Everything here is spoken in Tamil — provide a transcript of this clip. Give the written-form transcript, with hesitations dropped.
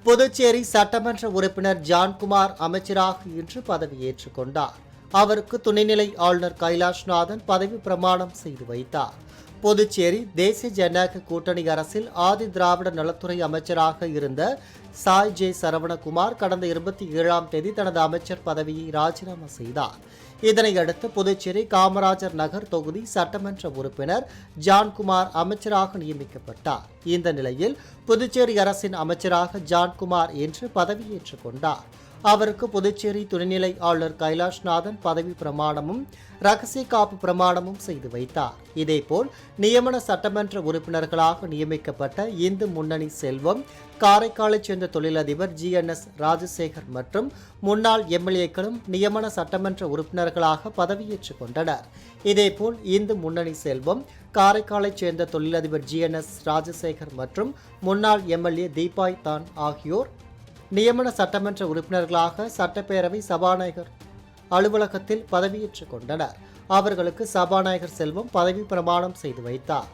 புதுச்சேரி சட்டமன்ற உறுப்பினர் ஜான்குமார் அமைச்சராக இன்று பதவியேற்றுக் கொண்டார். அவருக்கு துணைநிலை ஆளுநர் கைலாஷ்நாதன் பதவி பிரமாணம் செய்து வைத்தார். புதுச்சேரி தேசிய ஜனநாயக கூட்டணி அரசில் ஆதி திராவிட நலத்துறை அமைச்சராக இருந்த சாய் ஜே சரவணகுமார் கடந்த 27ஆம் தேதி தனது அமைச்சர் பதவியை ராஜினாமா செய்தார். இதனையடுத்து புதுச்சேரி காமராஜர் நகர் தொகுதி சட்டமன்ற உறுப்பினர் ஜான்குமார் அமைச்சராக நியமிக்கப்பட்டார். இந்த நிலையில் புதுச்சேரி அரசின் அமைச்சராக ஜான்குமார் இன்று பதவியேற்றுக் கொண்டார். அவருக்கு புதுச்சேரி துணைநிலை ஆளுநர் கைலாஷ்நாதன் பதவி பிரமாணமும் ரகசிய காப்பு பிரமாணமும் செய்து வைத்தார். இதேபோல் நியமன சட்டமன்ற உறுப்பினர்களாக நியமிக்கப்பட்ட இந்து முன்னணி செல்வம், காரைக்காலைச் சேர்ந்த தொழிலதிபர் GNS ராஜசேகர் மற்றும் முன்னாள் எம்எல்ஏக்களும் நியமன சட்டமன்ற உறுப்பினர்களாக பதவியேற்றுக் கொண்டனர். இதேபோல் இந்து முன்னணி செல்வம், காரைக்காலைச் சேர்ந்த தொழிலதிபர் GNS ராஜசேகர் மற்றும் முன்னாள் எம்எல்ஏ தீபாய் தான் ஆகியோர் நியமன சட்டமன்ற உறுப்பினர்களாக சட்டப்பேரவை சபாநாயகர் அலுவலகத்தில் பதவியேற்றுக் கொண்டனர். அவர்களுக்கு சபாநாயகர் செல்வம் பதவி பிரமாணம் செய்து வைத்தார்.